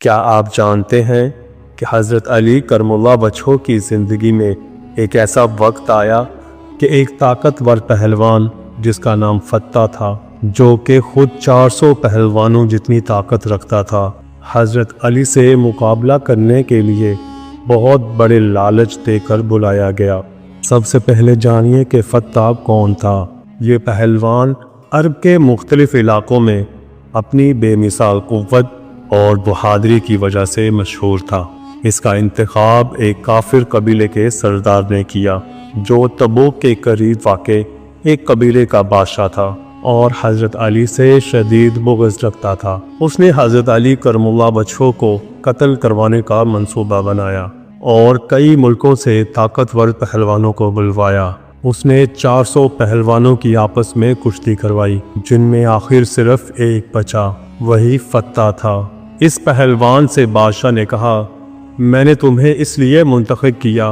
کیا آپ جانتے ہیں کہ حضرت علی کرم اللہ وجہہ کی زندگی میں ایک ایسا وقت آیا کہ ایک طاقتور پہلوان جس کا نام فتح تھا، جو کہ خود 400 پہلوانوں جتنی طاقت رکھتا تھا، حضرت علی سے مقابلہ کرنے کے لیے بہت بڑے لالچ دے کر بلایا گیا۔ سب سے پہلے جانیے کہ فتح کون تھا۔ یہ پہلوان عرب کے مختلف علاقوں میں اپنی بے مثال قوت اور بہادری کی وجہ سے مشہور تھا۔ اس کا انتخاب ایک کافر قبیلے کے سردار نے کیا، جو تبوک کے قریب واقع ایک قبیلے کا بادشاہ تھا اور حضرت علی سے شدید بغض رکھتا تھا۔ اس نے حضرت علی کرم اللہ وجہہ کو قتل کروانے کا منصوبہ بنایا اور کئی ملکوں سے طاقتور پہلوانوں کو بلوایا۔ اس نے 400 پہلوانوں کی آپس میں کشتی کروائی، جن میں آخر صرف ایک بچا، وہی فتح تھا۔ اس پہلوان سے بادشاہ نے کہا، میں نے تمہیں اس لیے منتخب کیا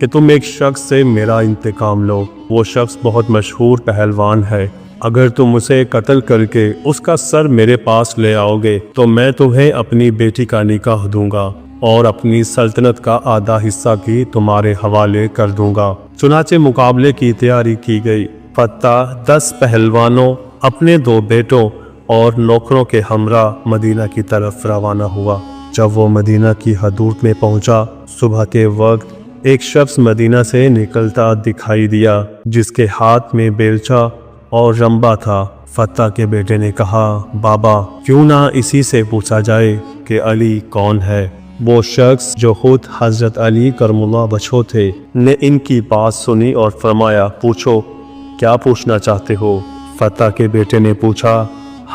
کہ تم ایک شخص سے میرا انتقام لو۔ وہ شخص بہت مشہور پہلوان ہے۔ اگر تم اسے قتل کر کے اس کا سر میرے پاس لے آؤ گے تو میں تمہیں اپنی بیٹی کا نکاح دوں گا اور اپنی سلطنت کا آدھا حصہ بھی تمہارے حوالے کر دوں گا۔ چنانچہ مقابلے کی تیاری کی گئی۔ فتح 10 پہلوانوں، اپنے 2 بیٹوں اور نوکروں کے ہمراہ مدینہ کی طرف روانہ ہوا۔ جب وہ مدینہ کی حدود میں پہنچا، صبح کے وقت ایک شخص مدینہ سے نکلتا دکھائی دیا، جس کے ہاتھ میں بیلچہ اور رمبا تھا۔ فتح کے بیٹے نے کہا، بابا کیوں نہ اسی سے پوچھا جائے کہ علی کون ہے۔ وہ شخص جو خود حضرت علی کرم اللہ وجہہ تھے نے ان کی بات سنی اور فرمایا، پوچھو کیا پوچھنا چاہتے ہو۔ فتح کے بیٹے نے پوچھا،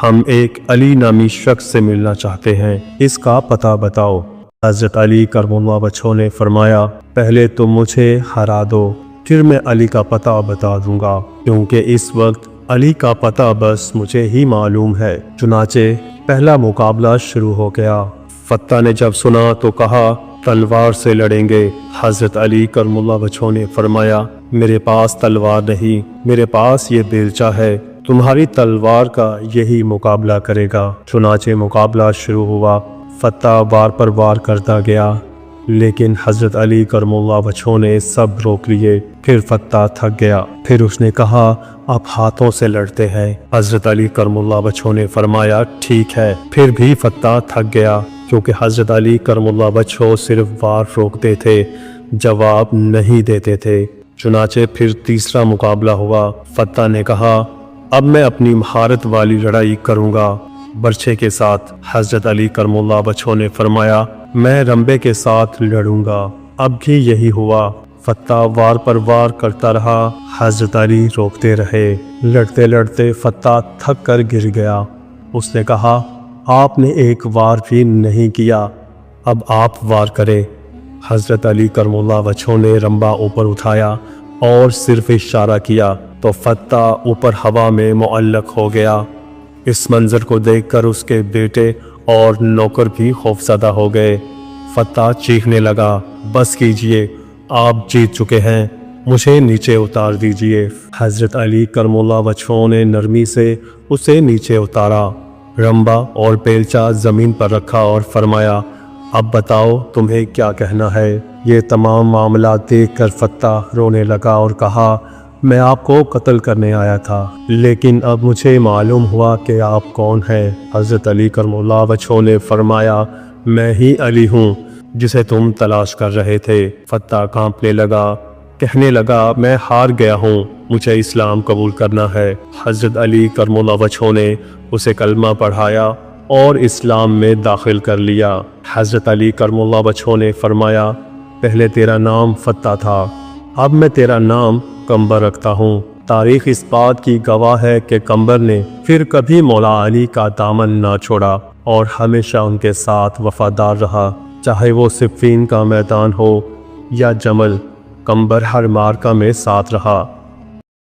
ہم ایک علی نامی شخص سے ملنا چاہتے ہیں، اس کا پتہ بتاؤ۔ حضرت علی کرم اللہ وجہہ نے فرمایا، پہلے تم مجھے ہرا دو، پھر میں علی کا پتہ بتا دوں گا، کیونکہ اس وقت علی کا پتہ بس مجھے ہی معلوم ہے۔ چنانچہ پہلا مقابلہ شروع ہو گیا۔ فتح نے جب سنا تو کہا، تلوار سے لڑیں گے۔ حضرت علی کرم اللہ وجہہ نے فرمایا، میرے پاس تلوار نہیں، میرے پاس یہ بیلچہ ہے، تمہاری تلوار کا یہی مقابلہ کرے گا۔ چنانچہ مقابلہ شروع ہوا۔ فتح وار پر وار کرتا گیا، لیکن حضرت علی کرم اللہ وجہہ نے سب روک لیے۔ پھر فتح تھک گیا، پھر اس نے کہا، اب ہاتھوں سے لڑتے ہیں۔ حضرت علی کرم اللہ وجہہ نے فرمایا، ٹھیک ہے۔ پھر بھی فتح تھک گیا، کیونکہ حضرت علی کرم اللہ وجہہ صرف وار روکتے تھے، جواب نہیں دیتے تھے۔ چنانچہ پھر تیسرا مقابلہ ہوا۔ فتح نے کہا، اب میں اپنی مہارت والی لڑائی کروں گا، برچھے کے ساتھ۔ حضرت علی کرم اللہ وجہہ نے فرمایا، میں رمبے کے ساتھ لڑوں گا۔ اب بھی یہی ہوا۔ فتح وار پر وار کرتا رہا، حضرت علی روکتے رہے۔ لڑتے لڑتے فتح تھک کر گر گیا۔ اس نے کہا، آپ نے ایک وار بھی نہیں کیا، اب آپ وار کریں۔ حضرت علی کرم اللہ وجہہ نے رمبا اوپر اٹھایا اور صرف اشارہ کیا تو فتح اوپر ہوا میں معلق ہو گیا۔ اس منظر کو دیکھ کر اس کے بیٹے اور نوکر بھی خوفزدہ ہو گئے۔ فتح چیخنے لگا، بس کیجئے، آپ جیت چکے ہیں، مجھے نیچے اتار دیجئے۔ حضرت علی کرم اللہ وجہہ نے نرمی سے اسے نیچے اتارا، رمبا اور بیلچہ زمین پر رکھا اور فرمایا، اب بتاؤ تمہیں کیا کہنا ہے۔ یہ تمام معاملات دیکھ کر فتح رونے لگا اور کہا، میں آپ کو قتل کرنے آیا تھا، لیکن اب مجھے معلوم ہوا کہ آپ کون ہیں۔ حضرت علی کرم اللہ وجہہ نے فرمایا، میں ہی علی ہوں جسے تم تلاش کر رہے تھے۔ فتح کانپنے لگا، کہنے لگا، میں ہار گیا ہوں، مجھے اسلام قبول کرنا ہے۔ حضرت علی کرم اللہ وجہہ نے اسے کلمہ پڑھایا اور اسلام میں داخل کر لیا۔ حضرت علی کرم اللہ وجہہ نے فرمایا، پہلے تیرا نام فتح تھا، اب میں تیرا نام قمبر رکھتا ہوں۔ تاریخ اس بات کی گواہ ہے کہ قمبر نے پھر کبھی مولا علی کا دامن نہ چھوڑا اور ہمیشہ ان کے ساتھ وفادار رہا، چاہے وہ صفین کا میدان ہو یا جمل، قمبر ہر معرکہ میں ساتھ رہا۔